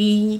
Hello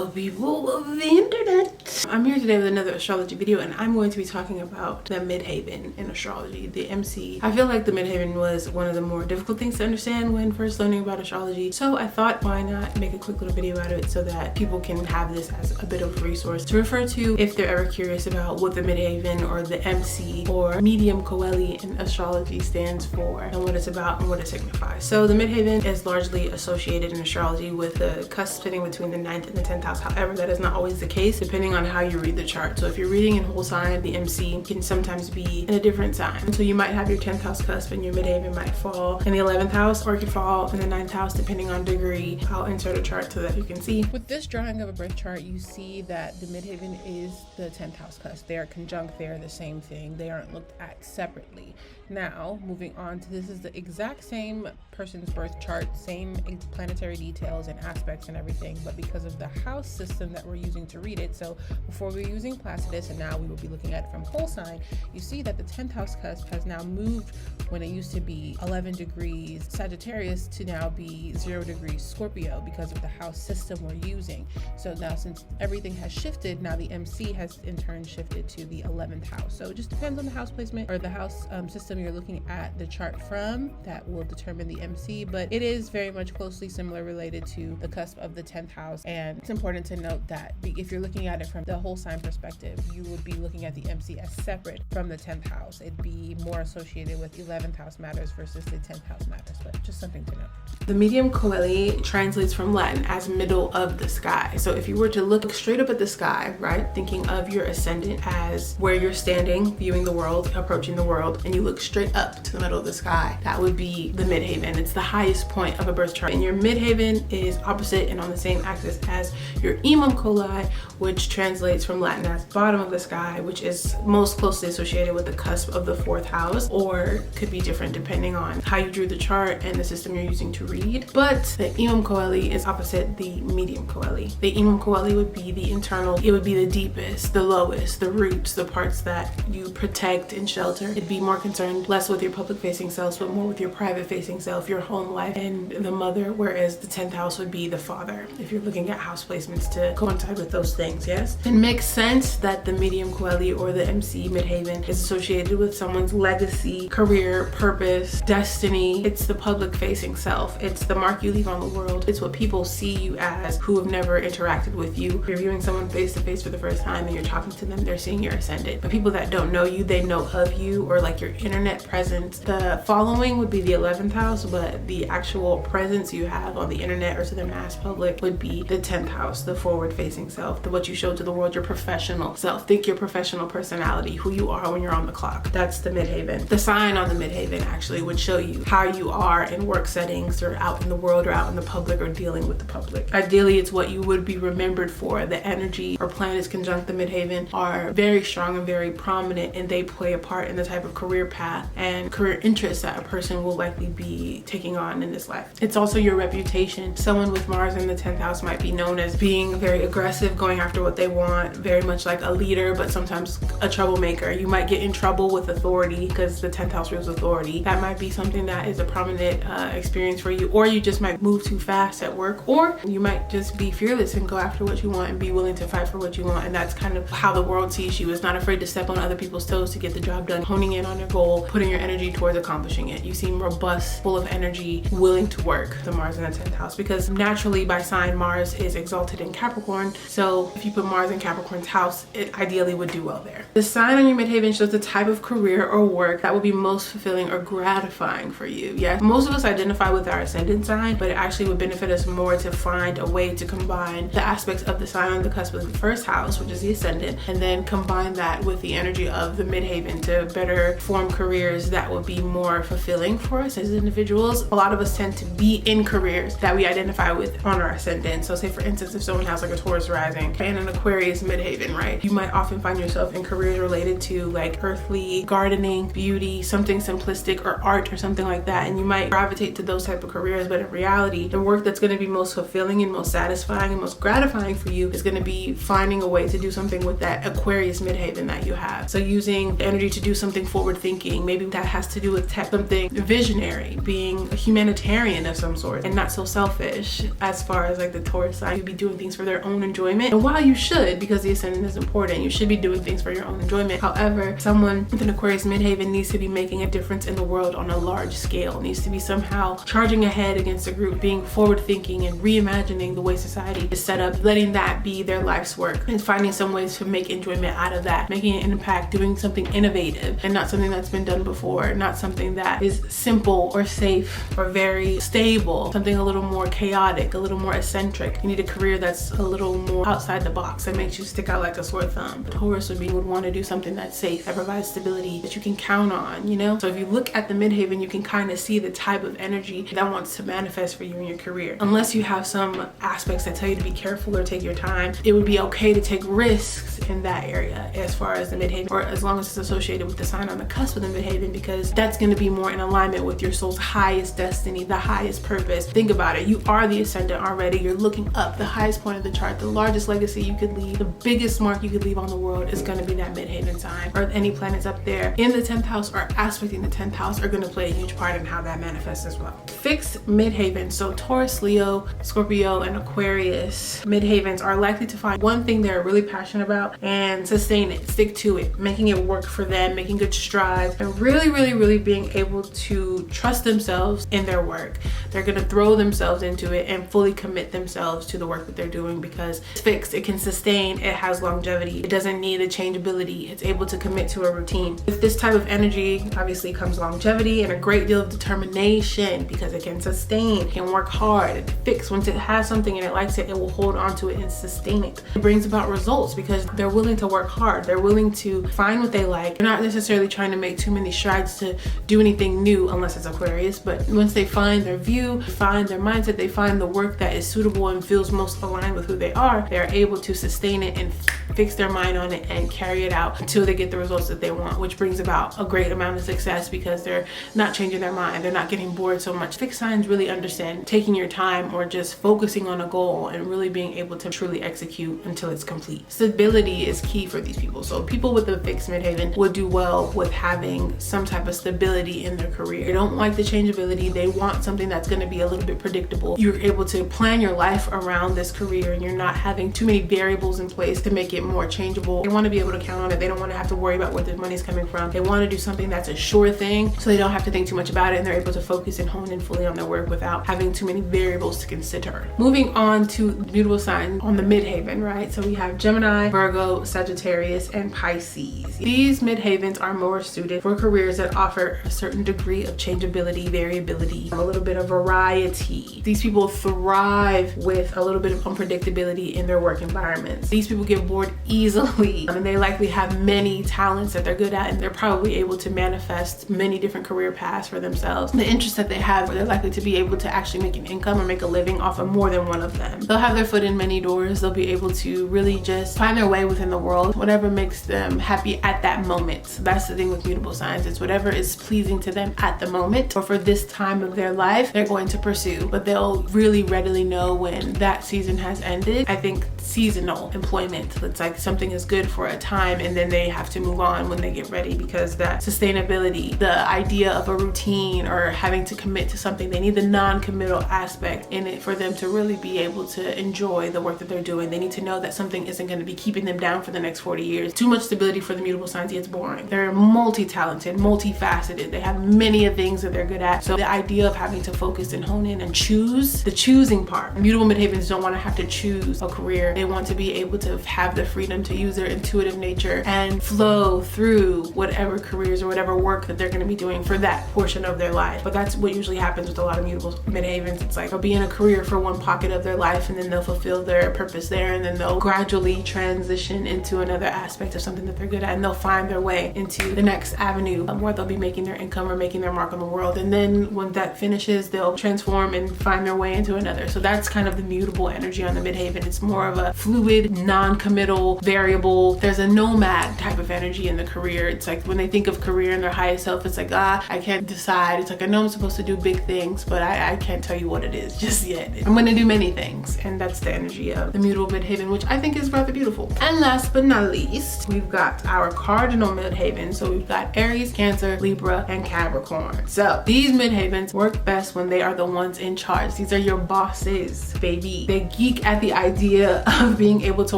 people of the internet. I'm here today with another astrology video, and I'm going to be talking about the Midheaven in astrology, the MC. I feel like the Midheaven was one of the more difficult things to understand when first learning about astrology, so I thought why not make a quick little video out of it so that people can have this as a bit of a resource to refer to if they're ever curious about what the Midheaven or the MC or medium Coeli in astrology stands for and what it's about and what it signifies. So the Midheaven is largely associated in astrology with the cusp sitting between the 9th and the 10th house. However, that is not always the case depending on how you read the chart. So if you're reading in whole sign, the MC can sometimes be in a different sign. So you might have your 10th house cusp and your Midheaven might fall in the 11th house, or it could fall in the 9th house depending on degree. I'll insert a chart so that you can see. With this drawing of a birth chart, you see that the Midheaven is the 10th house cusp. They are conjunct, they are the same thing. They aren't looked at separately. Now, moving on to this is the exact same person's birth chart, same planetary details and aspects and everything, but because of the house system that we're using to read it, so before we were using Placidus and now we will be looking at it from whole sign, you see that the 10th house cusp has now moved when it used to be 11 degrees Sagittarius to now be 0 degrees Scorpio because of the house system we're using. So now since everything has shifted, now the MC has in turn shifted to the 11th house. So it just depends on the house placement or the house system you're looking at the chart from that will determine the MC, but it is very much closely similar related to the cusp of the 10th house. And it's important to note that if you're looking at it from the whole sign perspective, you would be looking at the MC as separate from the 10th house. It'd be more associated with 11th house matters versus the 10th house matters, but just something to note. The medium Coeli translates from Latin as middle of the sky. So if you were to look straight up at the sky, right, thinking of your ascendant as where you're standing, viewing the world, approaching the world, and you look straight up to the middle of the sky, that would be the Midheaven. It's the highest point of a birth chart, and your Midheaven is opposite and on the same axis as your Imum Coeli, which translates from Latin as bottom of the sky, which is most closely associated with the cusp of the 4th house, or could be different depending on how you drew the chart and the system you're using to read. But the Imum Coeli is opposite the medium Coeli. The Imum Coeli would be the internal, it would be the deepest, the lowest, the roots, the parts that you protect and shelter. It'd be more concerned less with your public facing self, but more with your private facing self, your home life and the mother, whereas the 10th house would be the father if you're looking at house placements to coincide with those things. Yes, it makes sense that the medium Coeli or the MC Midheaven is associated with someone's legacy, career, purpose, destiny. It's the public facing self. It's the mark you leave on the world. It's what people see you as who have never interacted with you. If you're viewing someone face to face for the first time and you're talking to them, they're seeing your ascendant. But people that don't know you, they know of you, or like your internet presence. The following would be the 11th house, but the actual presence you have on the internet or to the mass public would be the 10th house, the forward facing self, what you show to the world, your professional self. Think your professional personality, who you are when you're on the clock. That's the Midheaven. The sign on the Midheaven actually would show you how you are in work settings or out in the world or out in the public or dealing with the public. Ideally, it's what you would be remembered for. The energy or planets conjunct the Midheaven are very strong and very prominent, and they play a part in the type of career path and career interests that a person will likely be taking on in this life. It's also your reputation. Someone with Mars in the 10th house might be known as being very aggressive, going after what they want, very much like a leader, but sometimes a troublemaker. You might get in trouble with authority because the 10th house rules authority. That might be something that is a prominent experience for you, or you just might move too fast at work, or you might just be fearless and go after what you want and be willing to fight for what you want. And that's kind of how the world sees you, is not afraid to step on other people's toes to get the job done, honing in on your goal, putting your energy towards accomplishing it. You seem robust, full of energy, willing to work. The Mars in the 10th house, because naturally by sign Mars is exalted in Capricorn, so if you put Mars in Capricorn's house, it ideally would do well there. The sign on your Midheaven shows the type of career or work that will be most fulfilling or gratifying for you. Yes, most of us identify with our ascendant sign, but it actually would benefit us more to find a way to combine the aspects of the sign on the cusp of the 1st house, which is the ascendant, and then combine that with the energy of the Midheaven to better form careers that will be more fulfilling for us as individuals. A lot of us tend to be in careers that we identify with on our ascendant. So say for instance, if someone has like a Taurus rising and an Aquarius Aquarius midheaven, right? You might often find yourself in careers related to like earthly, gardening, beauty, something simplistic, or art or something like that, and you might gravitate to those type of careers. But in reality, the work that's going to be most fulfilling and most satisfying and most gratifying for you is going to be finding a way to do something with that Aquarius midheaven that you have. So using the energy to do something forward thinking, maybe that has to do with tech, something visionary, being a humanitarian of some sort and not so selfish. As far as like the Taurus sign, you'd be doing things for their own enjoyment, and while you should, because the ascendant is important, you should be doing things for your own enjoyment. However, someone with an Aquarius midheaven needs to be making a difference in the world on a large scale, needs to be somehow charging ahead against a group, being forward thinking and reimagining the way society is set up, letting that be their life's work and finding some ways to make enjoyment out of that, making an impact, doing something innovative and not something that's been done before, not something that is simple or safe or very stable, something a little more chaotic, a little more eccentric. You need a career that's a little more outside the box, that makes you stick out like a sore thumb. Taurus would want to do something that's safe, that provides stability, that you can count on, you know? So if you look at the midheaven, you can kind of see the type of energy that wants to manifest for you in your career. Unless you have some aspects that tell you to be careful or take your time, it would be okay to take risks in that area as far as the midheaven, or as long as it's associated with the sign on the cusp of the midheaven, because that's going to be more in alignment with your soul's highest destiny, the highest purpose. Think about it. You are the ascendant already. You're looking up, the highest point of the chart, the largest legacy you could leave, the biggest mark you could leave on the world is going to be that midheaven sign. Or any planets up there in the 10th house or aspecting the 10th house are going to play a huge part in how that manifests as well. Fixed midheaven, so Taurus, Leo, Scorpio, and Aquarius midheavens are likely to find one thing they're really passionate about and sustain it, stick to it, making it work for them, making good strides, and really being able to trust themselves in their work. They're going to throw themselves into it and fully commit themselves to the work that they're doing because it's fixed, it can sustain, it has longevity, it doesn't need the changeability, it's able to commit to a routine. With this type of energy, obviously comes longevity and a great deal of determination because it can sustain, it can work hard, it's fixed. Once it has something and it likes it, it will hold on to it and sustain it. It brings about results because they're willing to work hard, they're willing to find what they like. They're not necessarily trying to make too many strides to do anything new unless it's Aquarius, but once they find their view, find their mindset, they find the work that is suitable and feels most aligned with who they are, they're able to sustain it and fix their mind on it and carry it out until they get the results that they want, which brings about a great amount of success because they're not changing their mind, they're not getting bored so much. Fixed signs really understand taking your time or just focusing on a goal and really being able to truly execute until it's complete. Stability is key for these people. So people with a fixed midheaven would do well with having some type of stability in their career. They don't like the changeability. They want something that's going to be a little bit predictable. You're able to plan your life around this career and you're not having too many variables in place to make it more changeable. They want to be able to count on it. They don't want to have to worry about where the money's coming from. They want to do something that's a sure thing so they don't have to think too much about it and they're able to focus and hone in fully on their work without having too many variables to consider. Moving on to mutable signs on the midheaven, right? So we have Gemini, Virgo, Sagittarius, and Pisces. These midheavens are more suited for careers that offer a certain degree of changeability, variability, a little bit of variety. These people thrive with a little bit of unpredictability in their work environments. These people get bored easily and they likely have many talents that they're good at and they're probably able to manifest many different career paths for themselves. The interests that they have, they're likely to be able to actually make an income or make a living off of more than one of them. They'll have their foot in many doors. They'll be able to really just find their way within the world, whatever makes them happy at that moment. So that's the thing with mutable signs. It's whatever is pleasing to them at the moment or for this time of their life, they're going to pursue, but they'll really readily know when that season has ended. I think seasonal employment, it's like something is good for a time and then they have to move on when they get ready because that sustainability, the idea of a routine or having to commit to something, they need the non-committal aspect in it for them to really be able to enjoy the work that they're doing. They need to know that something isn't going to be keeping them down for the next 40 years. Too much stability for the mutable signs gets boring. They're multi-talented, multifaceted. They have many things that they're good at. So the idea of having to focus and hone in and choose, the choosing part. Mutable midheavens don't want to have to choose a career. They want to be able to have the freedom to use their intuitive nature and flow through whatever careers or whatever work that they're going to be doing for that portion of their life. But that's what usually happens with a lot of mutable midheavens. It's like they'll be in a career for one pocket of their life and then they'll fulfill their purpose there and then they'll gradually transition into another aspect of something that they're good at and they'll find their way into the next avenue where they'll be making their income or making their mark on the world. And then when that finishes, they'll transform and find their way into another. So that's kind of the mutable energy on the midheaven. It's more of a fluid, non-committal unstable, variable. There's a nomad type of energy in the career. It's like when they think of career and their highest self, it's like, I can't decide. It's like, I know I'm supposed to do big things, but I can't tell you what it is just yet. I'm gonna do many things. And that's the energy of the mutable midheaven, which I think is rather beautiful. And last but not least, we've got our cardinal midheaven. So we've got Aries, Cancer, Libra, and Capricorn. So these midheavens work best when they are the ones in charge. These are your bosses, baby. They geek at the idea of being able to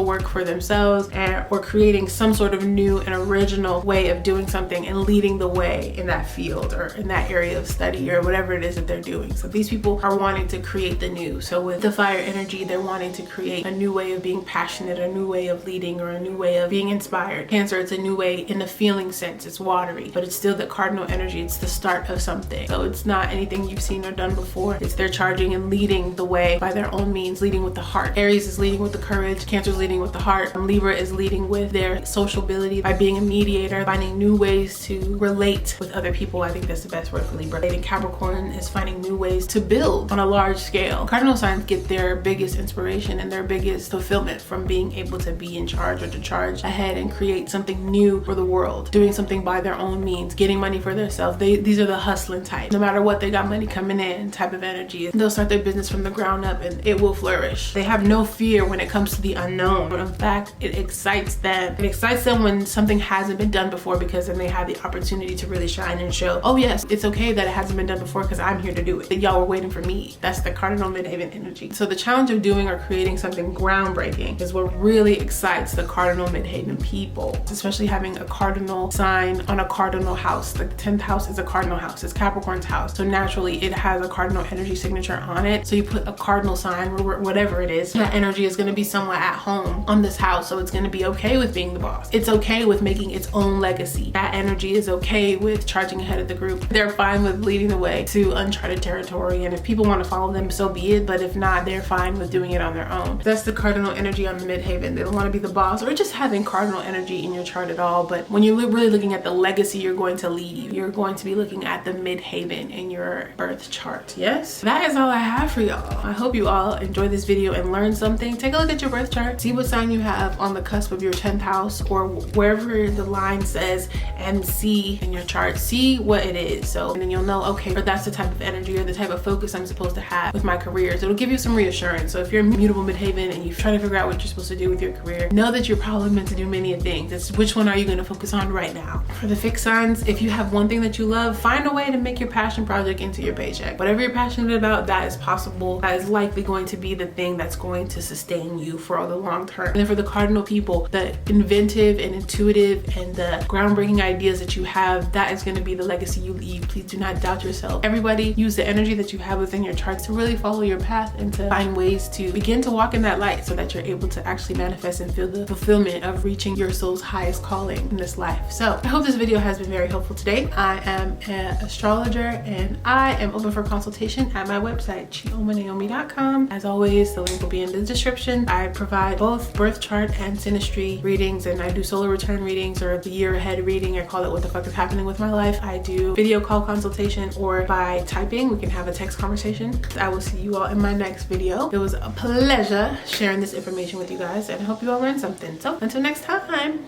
work for themselves or creating some sort of new and original way of doing something and leading the way in that field or in that area of study or whatever it is that they're doing. So these people are wanting to create the new. So with the fire energy, they're wanting to create a new way of being passionate, a new way of leading, or a new way of being inspired. Cancer, it's a new way in the feeling sense. It's watery, but it's still the cardinal energy. It's the start of something. So it's not anything you've seen or done before. It's they're charging and leading the way by their own means, leading with the heart. Aries is leading with the courage. Cancer is leading with the heart. And Libra is leading with their sociability by being a mediator, finding new ways to relate with other people. I think that's the best word for Libra. And Capricorn is finding new ways to build on a large scale. Cardinal signs get their biggest inspiration and their biggest fulfillment from being able to be in charge or to charge ahead and create something new for the world, doing something by their own means, getting money for themselves. These are the hustling type. No matter what, they got money coming in type of energy. They'll start their business from the ground up and it will flourish. They have no fear when it comes to the unknown, but in fact, it excites them. It excites them when something hasn't been done before, because then they have the opportunity to really shine and show, oh yes, it's okay that it hasn't been done before because I'm here to do it. Y'all were waiting for me. That's the cardinal midheaven energy. So the challenge of doing or creating something groundbreaking is what really excites the cardinal midheaven people, especially having a cardinal sign on a cardinal house. The 10th house is a cardinal house. It's Capricorn's house. So naturally it has a cardinal energy signature on it. So you put a cardinal sign, whatever it is, that energy is going to be somewhere at home on this house. So it's going to be okay with being the boss. It's okay with making its own legacy. That energy is okay with charging ahead of the group. They're fine with leading the way to uncharted territory. And if people want to follow them, so be it. But if not, they're fine with doing it on their own. That's the cardinal energy on the midheaven. They don't want to be the boss or just having cardinal energy in your chart at all. But when you're really looking at the legacy you're going to leave, you're going to be looking at the midheaven in your birth chart. Yes, that is all I have for y'all. I hope you all enjoyed this video and learned something. Take a look at your birth chart. See what sign you have on the cusp of your 10th house or wherever the line says MC in your chart. See what it is. So, and then you'll know, okay, or that's the type of energy or the type of focus I'm supposed to have with my career. So it'll give you some reassurance. So if you're mutable midheaven and you're trying to figure out what you're supposed to do with your career, know that you're probably meant to do many things. It's which one are you going to focus on right now? For the fixed signs, if you have one thing that you love, find a way to make your passion project into your paycheck. Whatever you're passionate about, that is possible. That is likely going to be the thing that's going to sustain you for the long term. And then for the cardinal people, the inventive and intuitive and the groundbreaking ideas that you have, that is going to be the legacy you leave. Please do not doubt yourself. Everybody, use the energy that you have within your charts to really follow your path and to find ways to begin to walk in that light so that you're able to actually manifest and feel the fulfillment of reaching your soul's highest calling in this life. So I hope this video has been very helpful today. I am an astrologer and I am open for consultation at my website, chiomanaomi.com. As always, the link will be in the description. I provide both birth chart and synastry readings, and I do solar return readings or the year ahead reading. I call it what the fuck is happening with my life. I do video call consultation or by typing. We can have a text conversation. I will see you all in my next video. It was a pleasure sharing this information with you guys and I hope you all learned something. So until next time,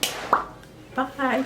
bye.